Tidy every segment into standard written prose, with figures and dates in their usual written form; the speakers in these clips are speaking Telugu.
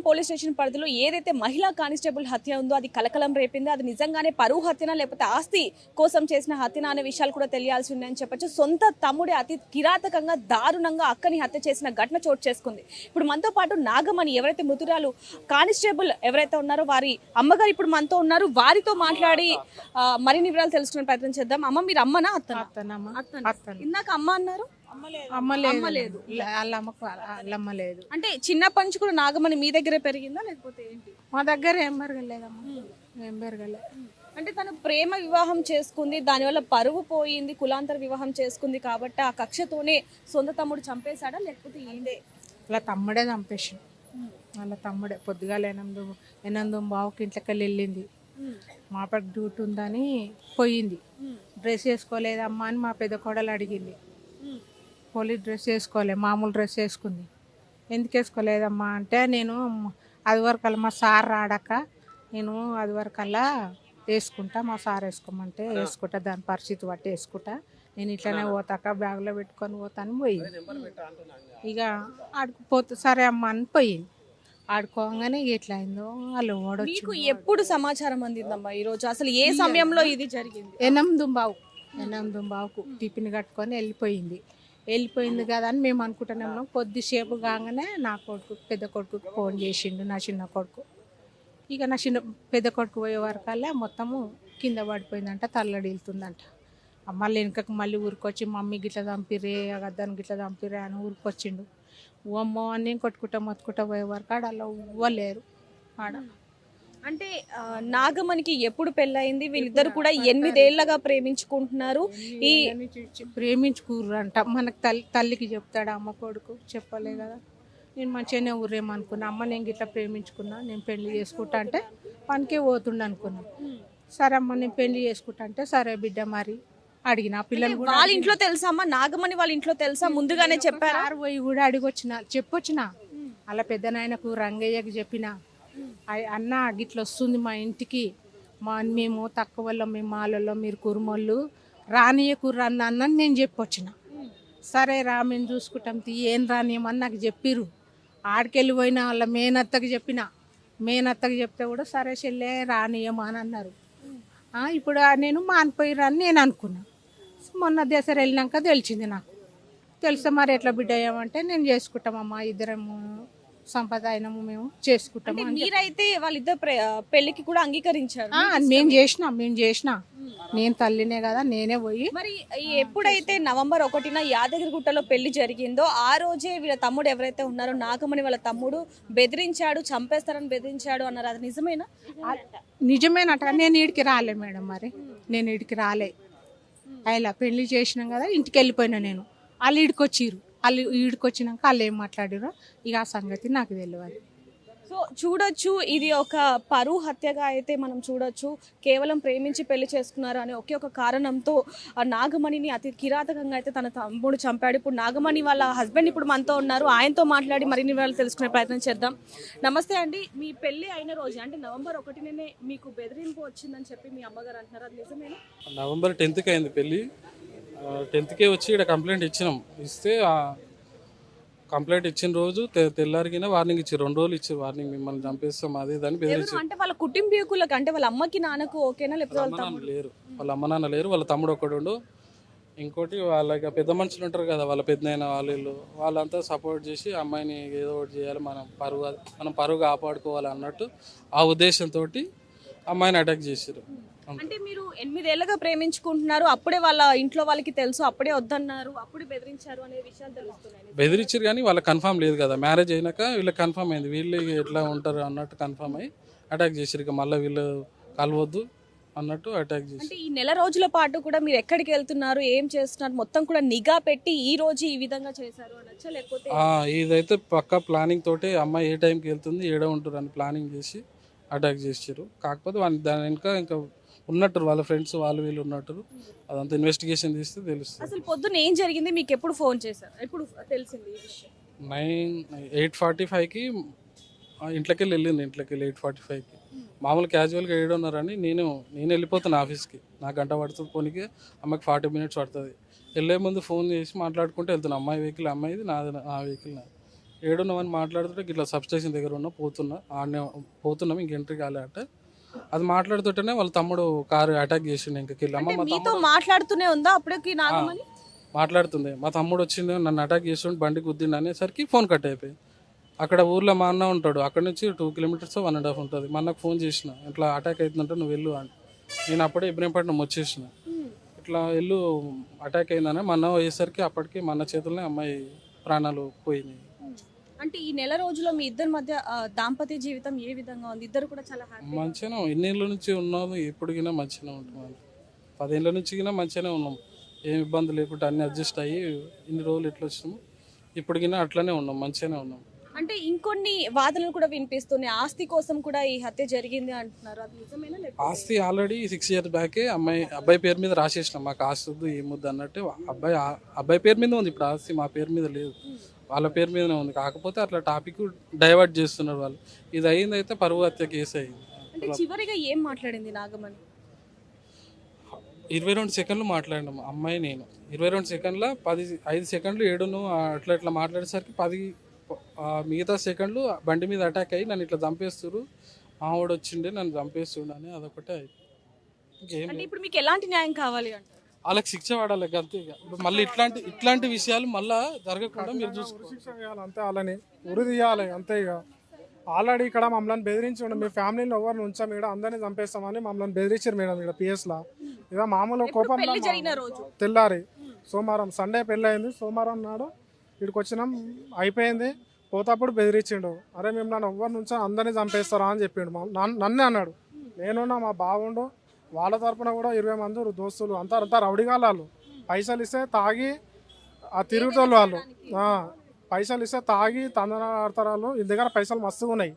పోలీస్ స్టేషన్ పరిధిలో ఏదైతే మహిళా కానిస్టేబుల్ హత్య ఉందో అది కలకలం రేపింది. అది నిజంగానే పరువు హత్యనా లేకపోతే ఆస్తి కోసం చేసిన హత్యనా అనే విషయాలు కూడా తెలియాల్సి ఉన్నాయని చెప్పొచ్చు. సొంత తమ్ముడే అతి కిరాతకంగా దారుణంగా అక్కని హత్య చేసిన ఘటన చోటు చేసుకుంది. ఇప్పుడు మనతో పాటు నాగమణి ఎవరైతే మృతురాలు కానిస్టేబుల్ ఎవరైతే ఉన్నారో వారి అమ్మగారు ఇప్పుడు మనతో ఉన్నారు. వారితో మాట్లాడి మరిన్ని వివరాలు తెలుసుకునే ప్రయత్నం చేద్దాం. అమ్మ, మీరు అమ్మనా అత్తనా? ఇందాక అమ్మ అన్నారు. అమ్మలేదు అంటే చిన్నప్పటి నుంచి కూడా నాగమణి మీ దగ్గరే పెరిగిందా లేకపోతే ఏంటి? మా దగ్గర ఏం పెరగలేదమ్మా, ఏం పెరగలే. అంటే తను ప్రేమ వివాహం చేసుకుంది, దానివల్ల పరువు పోయింది, కులాంతర వివాహం చేసుకుంది కాబట్టి ఆ కక్షతోనే సొంత తమ్ముడు చంపేశాడా లేకపోతే ఏంటి? వాళ్ళ తమ్ముడే చంపేసి, వాళ్ళ తమ్ముడే పొద్దుగాల 8:30 ఇంట్లోకి వెళ్ళింది. మా పక్క డ్యూటీ ఉందని పోయింది. డ్రెస్ వేసుకోలేదమ్మా అని మా పెద్ద కోడలు అడిగింది. పోలీస్ డ్రెస్ వేసుకోలే, మామూలు డ్రెస్ వేసుకుంది. ఎందుకు వేసుకోలేదమ్మా అంటే నేను అది వరకల్లా మా సార్ రాడాక నేను అది వరకల్లా వేసుకుంటా, మా సార్ వేసుకోమంటే వేసుకుంటా, దాని పరిస్థితి బట్టి వేసుకుంటా, నేను ఇట్లనే పోతాక బ్యాగ్లో పెట్టుకొని పోతాను పోయింది. ఇక ఆడుకుపోతే సరే అమ్మ అని పోయింది. ఆడుకోగానే ఎట్లా అయిందో వాళ్ళు మీకు ఎప్పుడు సమాచారం అందిందమ్మా ఈరోజు? అసలు ఏ సమయంలో ఇది జరిగింది? 8:15కు టిఫిన్ కట్టుకొని వెళ్ళిపోయింది కదా అని మేము అనుకుంటున్నాము. కొద్దిసేపు కాగానే నా కొడుకు పెద్ద కొడుకుకి ఫోన్ చేసిండు, నా చిన్న కొడుకు. ఇక నా పెద్ద కొడుకు పోయే వరకల్లా మొత్తము కింద పడిపోయిందంట, తల్లడిల్తుందంట. మళ్ళీ వెనుకకు మళ్ళీ ఊరికొచ్చి మమ్మీ గిట్ల చంపిరే, గద్దాన్ని గిట్ల చంపిరే అని ఊరికొచ్చిండు. అమ్మో అని కొట్టుకుంటా పోయే వరకు ఆడ అలా ఇవ్వలేరు ఆడ. అంటే నాగమణికి ఎప్పుడు పెళ్ళయింది? వీళ్ళిద్దరు కూడా 8 ఏళ్లగా ప్రేమించుకుంటున్నారు. ఈ ప్రేమించుకుర్రంట. మనకు తల్లికి చెప్తాడు అమ్మ కొడుకు? చెప్పలే కదా. నేను మంచిగానే ఊరేమనుకున్నా, అమ్మ నేను గిట్లా ప్రేమించుకున్నా, నేను పెళ్లి చేసుకుంటా అంటే పనికే పోతుండ అనుకున్నా. సరే అమ్మ నేను పెళ్లి చేసుకుంటా అంటే సరే బిడ్డ మరి అడిగిన పిల్లలు కూడా. వాళ్ళ ఇంట్లో తెలుసా అమ్మ? నాగమణి వాళ్ళ ఇంట్లో తెలుసా? ముందుగానే చెప్పారు. పోయి కూడా చెప్పొచ్చిన అలా పెద్ద నాయనకు రంగయ్యకి చెప్పిన, అన్న గిట్ల వస్తుంది మా ఇంటికి, మేము తక్కువ వాళ్ళం, మేము మాలలో, మీరు కురుమోళ్ళు రానియకుర్రు అన్న నేను చెప్పొచ్చిన. సరే రా మేము చూసుకుంటాం ఏం రానియమని నాకు చెప్పిర్రు. ఆడికెళ్ళి పోయిన వాళ్ళ మేనత్తకి చెప్తే కూడా సరే చెల్లె రానియమా అని అన్నారు. ఇప్పుడు నేను మానిపోయిరని నేను అనుకున్నా. మొన్న దసరా వెళ్ళినాక తెలిసింది నాకు. తెలిస్తే మరి ఎట్లా బిడ్డ అయ్యామంటే నేను చేసుకుంటామమ్మా, ఇద్దరము సంప్రదాయము మేము చేసుకుంటాము. మీరైతే వాళ్ళిద్దరు పెళ్లికి కూడా అంగీకరించారు? మేము చేసిన నేను తల్లినే కదా, నేనే పోయి. మరి ఎప్పుడైతే నవంబర్ 1న యాదగిరిగుట్టలో పెళ్లి జరిగిందో ఆ రోజే వీళ్ళ తమ్ముడు ఎవరైతే ఉన్నారో నాగమణి వాళ్ళ తమ్ముడు బెదిరించాడు, చంపేస్తారని బెదిరించాడు అన్నారు. అది నిజమేనా? నిజమేనట. నేను ఈడికి రాలే మేడం, మరి నేను ఈడికి రాలే. అలా పెళ్లి చేసినాం కదా, ఇంటికి వెళ్ళిపోయినా నేను. వాళ్ళు ఈడికొచ్చినాక వాళ్ళు ఏం మాట్లాడారో ఇక ఆ సంగతి నాకు తెలియదు. సో చూడొచ్చు, ఇది ఒక పరువు హత్యగా అయితే మనం చూడొచ్చు. కేవలం ప్రేమించి పెళ్లి చేసుకున్నారు అనే ఒకే ఒక కారణంతో నాగమణిని అతి కిరాతకంగా అయితే తన తమ్ముడు చంపాడు. ఇప్పుడు నాగమణి వాళ్ళ హస్బెండ్ ఇప్పుడు మనతో ఉన్నారు, ఆయనతో మాట్లాడి మరిన్ని వివరాలు తెలుసుకునే ప్రయత్నం చేద్దాం. నమస్తే అండి, మీ పెళ్లి అయిన రోజు అంటే నవంబర్ 1నే మీకు బెదిరింపు వచ్చిందని చెప్పి మీ అమ్మగారు అంటున్నారు, అది నిజమేనా? నవంబర్ 10కి అయింది పెళ్ళి. 10కే వచ్చి ఇక్కడ కంప్లైంట్ ఇచ్చినాం. ఇస్తే కంప్లైంట్ ఇచ్చిన రోజు తెల్లారికిన వార్నింగ్ ఇచ్చారు. 2 రోజులు ఇచ్చారు వార్నింగ్, మిమ్మల్ని చంపేస్తాం అది దాన్ని బెదిరించారు. అంటే వాళ్ళ కుటుంబీకులకు అంటే వాళ్ళ అమ్మకి నాన్నకు ఓకేనా లేకపోతే లేరు? వాళ్ళ అమ్మ నాన్న లేరు, వాళ్ళ తమ్ముడు ఒక్కడు. ఇంకోటి వాళ్ళ పెద్ద మనుషులు ఉంటారు కదా, వాళ్ళ పెద్దనైన వాళ్ళంతా సపోర్ట్ చేసి అమ్మాయిని ఏదో ఒకటి చేయాలి, మనం పరువు కాపాడుకోవాలి అన్నట్టు ఆ ఉద్దేశంతో అమ్మాయిని అటాక్ చేశారు. అంటే మీరు 8 ఏళ్లుగా ప్రేమించుకుంటున్నారు, అప్పుడే వాళ్ళ ఇంట్లో వాళ్ళకి తెలుసు, అప్పుడే వద్దన్నారు, అప్పుడే బెదిరించారు అనే విషయాలు తెలుస్తున్నాయి. బెదిరించారు కానీ వాళ్ళకి కన్ఫర్మ్ లేదు కదా. మ్యారేజ్ అయినాక వీళ్ళకి కన్ఫర్మ్ అయింది, వీళ్ళు ఎట్లా ఉంటారు అన్నట్టు కన్ఫర్మ్ అయ్యి అటాక్ చేశారు. ఇక మళ్ళీ వీళ్ళు కలవద్దు అన్నట్టు అటాక్ చేశారు. అంటే ఈ నెల రోజుల పాటు కూడా మీరు ఎక్కడికి వెళ్తున్నారు, ఏం చేస్తున్నారు, మొత్తం కూడా నిఘా పెట్టి ఈ రోజు ఈ విధంగా చేశారు అనొచ్చా లేకపోతే? ఇదైతే పక్కా ప్లానింగ్ తోటి అమ్మాయి ఏ టైంకి వెళ్తుంది, ఏడ ఉంటుంది అని ప్లానింగ్ చేసి అటాక్ చేశారు. కాకపోతే దాని వెనుక ఇంకా ఉన్నట్టు వాళ్ళ ఫ్రెండ్స్ వీళ్ళు ఉన్నట్టు అదంతా ఇన్వెస్టిగేషన్ చేస్తే తెలుస్తుంది. అసలు పొద్దున్న ఏం జరిగింది, మీకు ఎప్పుడు ఫోన్ చేశారు, ఎప్పుడు తెలిసింది? 8:45కి ఇంట్లోకి వెళ్ళింది. 8:45కి మామూలు క్యాజువల్గా 7:30 అని నేను వెళ్ళిపోతాను ఆఫీస్కి. నాకు గంట పడుతుంది పోనీకి, అమ్మకి 40 మినిట్స్ పడుతుంది. వెళ్ళే ముందు ఫోన్ చేసి మాట్లాడుకుంటూ వెళ్తున్నాను. అమ్మాయి వెహికల్ అమ్మాయిది, నా వెహికల్ నాది. ఏడున్నామని మాట్లాడుతుంటే ఇట్లా సబ్ స్టేషన్ దగ్గర ఆడనే పోతున్నాం ఇంక ఎంట్రీ కాలే అంటే అది మాట్లాడుతుంటేనే వాళ్ళ తమ్ముడు కారు అటాక్ చేసిండు ఇంక కిల్ అమ్మ మా మీతో మాట్లాడుతూనే ఉందా అప్పటికి నాగమణి? మాట్లాడుతుంది మా తమ్ముడు వచ్చిండు నన్ను అటాక్ చేస్తుండే బండి గుద్దిండు అనేసరికి ఫోన్ కట్ అయిపోయింది. అక్కడ ఊర్లో మా అన్న ఉంటాడు, అక్కడ నుంచి 2 కిలోమీటర్స్ 1.5 ఉంటుంది. మా అన్నకు ఫోన్ చేసిన ఇట్లా అటాక్ అవుతుందంటే నువ్వు వెళ్ళు అని. నేను అప్పుడే ఇబ్రహీంపట్నం వచ్చేసిన. ఇట్లా వెళ్ళు అటాక్ అయిందని మా అన్న పోయేసరికి అప్పటికి మా అన్న చేతుల్లోనే అమ్మాయి ప్రాణాలు పోయినాయి. అంటే ఈ నెల రోజుల్లో మీ ఇద్దరి మధ్య దాంపత్య జీవితం ఏ విధంగా ఉంది? ఇద్దరు కూడా చాలా హ్యాపీ. మంచిగానే ఇన్నేళ్ళ నుంచి ఉన్నాము, ఎప్పటికైనా మంచిగానే ఉంటున్నాం. 10 ఏళ్ళ నుంచి మంచిగానే ఉన్నాం, ఏం ఇబ్బంది లేకుండా అన్ని అడ్జస్ట్ అయ్యి ఇన్ని రోజులు ఎట్లా వచ్చినాము ఇప్పటికైనా అట్లనే ఉన్నాం, మంచిగానే ఉన్నాం. అంటే ఇంకొన్ని వాదనలు కూడా వినిపిస్తున్నాయి, ఆస్తి కోసం కూడా ఈ హత్య జరిగింది అంటున్నారు, అది నిజమేనా? ఆస్తి ఆల్రెడీ 6 years బ్యాకే అబ్బాయి పేరు మీద రాసేసినాం. మాకు ఆస్తి వద్దు ఏమొద్దు అన్నట్టు అబ్బాయి పేరు మీద ఉంది. ఇప్పుడు ఆస్తి మా పేరు మీద లేదు, వాళ్ళ పేరు మీదనే ఉంది. కాకపోతే అట్లా టాపిక్ డైవర్ట్ చేస్తున్నారు వాళ్ళు. ఇది అయిందైతే పరువు హత్య కేసు అయింది. అంటే చివరిగా ఏం మాట్లాడింది నాగమణి? 22 సెకండ్లు మాట్లాడినాము అమ్మాయి నేను. 22 సెకండ్ల 5 సెకండ్లు ఏడును అట్లా ఇట్లా మాట్లాడేసరికి 10 మిగతా సెకండ్లు బండి మీద అటాక్ అయ్యి నన్ను ఇట్లా చంపేస్తున్నారు, మావాడు వచ్చిండే నన్ను చంపేస్తుండ అని అదొకటే అయింది. ఇంకేం అంటే ఇప్పుడు మీకు ఎలాంటి న్యాయం కావాలి అంటే? వాళ్ళకి శిక్ష పడాలి అంతే. ఇక ఇప్పుడు మళ్ళీ ఇట్లాంటి విషయాలు మళ్ళీ జరగకుండా మీరు చూసుకోవాలి. శిక్ష వేయాలి అంతే, వాళ్ళని ఉరి తీయాలి అంతే. ఇక ఆల్రెడీ ఇక్కడ మమ్మల్ని బెదిరించి ఉండే, మీ ఫ్యామిలీలో ఎవరిని ఉంచాం ఇక్కడ అందరినీ చంపేస్తామని మమ్మల్ని బెదిరించారు మేడం ఇక్కడ పిఎస్లా. ఇక మామూలు కోపం జరిగిన రోజు తెల్లారి సోమవారం, సండే పెళ్ళి అయింది, సోమవారం నాడు ఇక్కడికి వచ్చినాం, అయిపోయింది. పోతాప్పుడు బెదిరించిండు, అరే మేము నన్ను ఎవరిని ఉంచా అందరినీ చంపేస్తారా అని చెప్పిండు. నన్నే అన్నాడు. నేనున్నా మా బాగుండు, వాళ్ళ తరపున కూడా 20 మంది దోస్తులు అంతా రౌడీగాళ్ళు. పైసలు ఇస్తే తాగి తిరుగుతోళ్ళు వాళ్ళు, పైసలు ఇస్తే తాగి తందనాడతారు వాళ్ళు. ఈ దగ్గర పైసలు మస్తుగా ఉన్నాయి.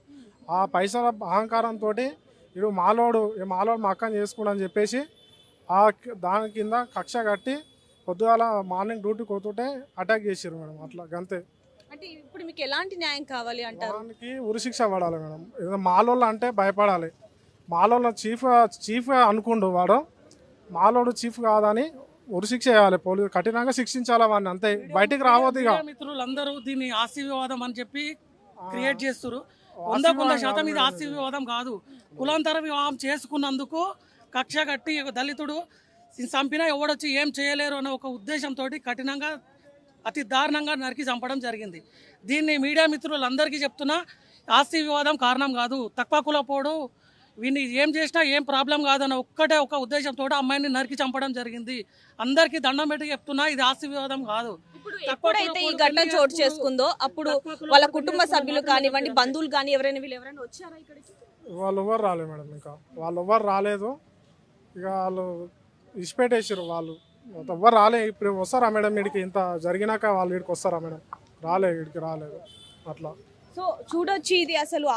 ఆ పైసల అహంకారంతో ఇడు మాలోడు మా అక్కని చేసుకుని అని చెప్పేసి దాని కింద కక్ష కట్టి పొద్దుగాల మార్నింగ్ డ్యూటీకి పోతుంటే అటాక్ చేసారు మేడం. అట్లా గంతే. అంటే ఇప్పుడు మీకు ఎలాంటి న్యాయం కావాలి అంటారు? దానికి ఉరిశిక్ష పడాలి మేడం. ఏదో మాలోళ్ళు అంటే భయపడాలి. మాలోళ్ళ చీఫ్ అనుకుండు వాడు, మాలోడు చీఫ్ కాదని ఉరిశిక్ష చేయాలి. పోలీసు కఠినంగా శిక్షించాలి వాడిని అంతే, బయటికి రావద్దు. ఇక మిత్రులందరూ దీన్ని ఆస్తి వివాదం అని చెప్పి క్రియేట్ చేస్తారు. 100% ఇది ఆస్తి వివాదం కాదు. కులాంతర వివాహం చేసుకున్నందుకు కక్ష కట్టి దళితుడు చంపినా ఎవడొచ్చి ఏం చేయలేరు అనే ఒక ఉద్దేశంతో కఠినంగా అతి దారుణంగా నరికి చంపడం జరిగింది. దీన్ని మీడియా మిత్రులందరికీ చెప్తున్నా, ఆస్తి వివాదం కారణం కాదు. తక్కువ కులపోడు వీడిని ఏం చేసినా ఏం ప్రాబ్లం కాదన్న ఒక ఉద్దేశంతో అమ్మాయిని నరికి చంపడం జరిగింది. అందరికీ దండం పెట్టి చెప్తున్నా, ఇది ఆస్తి వివాదం కాదు. ఎప్పుడైతే ఈ ఘటన చోటు చేసుకుందో అప్పుడు వాళ్ళ కుటుంబ సభ్యులు కానివ్వండి, బంధువులు కానీ ఎవరైనా వచ్చారా ఇక్కడికి? వాళ్ళు ఎవరు రాలేదు మేడం. ఇంకా వాళ్ళు ఎవరు రాలేదు. ఇక వాళ్ళు ఇచ్చిపెట్టేసారు. వాళ్ళు ఎవరు రాలే. ఇప్పుడు వస్తారా మేడం ఇక్కడికి? ఇంత జరిగినాక వాళ్ళు ఇక్కడికి వస్తారా మేడం? ఇక్కడికి రాలేదు. అట్లా సో చూడొచ్చు, ఇది అసలు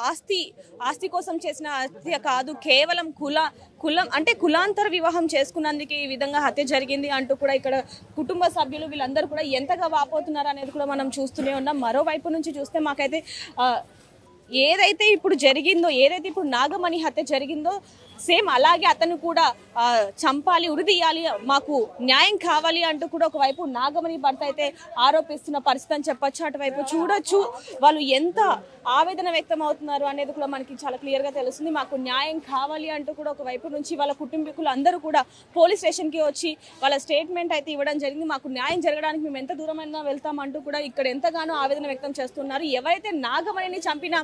ఆస్తి కోసం చేసిన హత్య కాదు, కేవలం కులం అంటే కులాంతర వివాహం చేసుకున్నందుకు ఈ విధంగా హత్య జరిగింది అంటూ కూడా ఇక్కడ కుటుంబ సభ్యులు వీళ్ళందరూ కూడా ఎంతగా వాపోతున్నారు అనేది కూడా మనం చూస్తూనే ఉన్నాం. మరోవైపు నుంచి చూస్తే మాకైతే ఏదైతే ఇప్పుడు జరిగిందో, ఏదైతే ఇప్పుడు నాగమణి హత్య జరిగిందో సేమ్ అలాగే అతను కూడా చంపాలి, ఉరిదీయాలి, మాకు న్యాయం కావాలి అంటూ కూడా ఒకవైపు నాగమణి భర్త అయితే ఆరోపిస్తున్న పరిస్థితి అని చెప్పొచ్చు. అటువైపు చూడొచ్చు వాళ్ళు ఎంత ఆవేదన వ్యక్తం అవుతున్నారు అనేది కూడా మనకి చాలా క్లియర్గా తెలుస్తుంది. మాకు న్యాయం కావాలి అంటూ కూడా ఒకవైపు నుంచి వాళ్ళ కుటుంబీకులు అందరూ కూడా పోలీస్ స్టేషన్కి వచ్చి వాళ్ళ స్టేట్మెంట్ అయితే ఇవ్వడం జరిగింది. మాకు న్యాయం జరగడానికి మేము ఎంత దూరమైనా వెళ్తామంటూ కూడా ఇక్కడ ఎంతగానో ఆవేదన వ్యక్తం చేస్తున్నారు. ఎవరైతే నాగమణిని చంపిన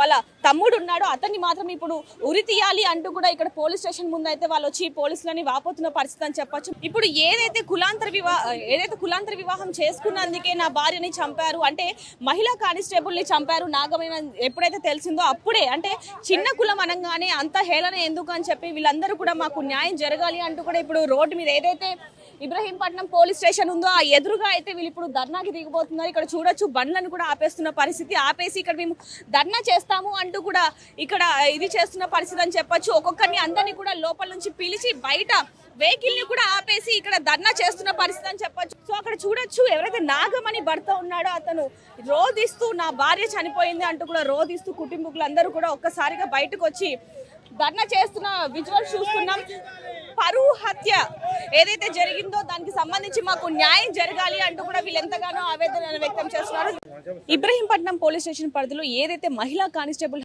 వాళ్ళ తమ్ముడు ఉన్నాడో అతన్ని మాత్రం ఇప్పుడు ఉరి తీయాలి అంటూ కూడా ఇక్కడ పోలీస్ స్టేషన్ ముందు అయితే వాళ్ళు వచ్చి పోలీసులని వాపోతున్న పరిస్థితి అని చెప్పొచ్చు. ఇప్పుడు ఏదైతే కులాంతర వివాహం చేసుకున్నందుకే నా భార్యని చంపారు అంటే మహిళా కానిస్టేబుల్ ని చంపారు నాగమణి ఎప్పుడైతే తెలిసిందో అప్పుడే అంటే చిన్న కులం అనగానే అంత హేళన ఎందుకు అని చెప్పి వీళ్ళందరూ కూడా మాకు న్యాయం జరగాలి అంటూ కూడా ఇప్పుడు రోడ్డు మీద ఏదైతే ఇబ్రహీంపట్నం పోలీస్ స్టేషన్ ఉందో ఆ ఎదురుగా అయితే వీళ్ళు ఇప్పుడు ధర్నాకి దిగబోతున్నారు. ఇక్కడ చూడొచ్చు బండ్లను కూడా ఆపేస్తున్న పరిస్థితి, ఆపేసి ఇక్కడ మేము ధర్నా చేస్తాము అంటూ కూడా ఇక్కడ ఇది చేస్తున్న పరిస్థితి అని చెప్పొచ్చు. ఒక్కొక్కరిని అందరినీ కూడా లోపల నుంచి పిలిచి బయట వెహికల్ ని కూడా ఆపేసి ఇక్కడ ధర్నా చేస్తున్న పరిస్థితి అని చెప్పొచ్చు. సో అక్కడ చూడొచ్చు ఎవరైతే నాగమణి భర్త ఉన్నాడో అతను రోధిస్తూ నా భార్య చనిపోయింది అంటూ కూడా రోధిస్తూ కుటుంబీకులందరూ కూడా ఒక్కసారిగా బయటకు వచ్చి ధర్నా చేస్తున్న విజువల్స్ చూస్తున్నాం. పరువు హత్య ఏదైతే జరిగిందో దానికి సంబంధించి మాకు న్యాయం జరగాలి అంటూ కూడా వీళ్ళు ఎంతగానో ఆవేదన వ్యక్తం చేస్తున్నారు. ఇబ్రహీంపట్నం పోలీస్ స్టేషన్ పరిధిలో ఏదైతే మహిళా కానిస్టేబుల్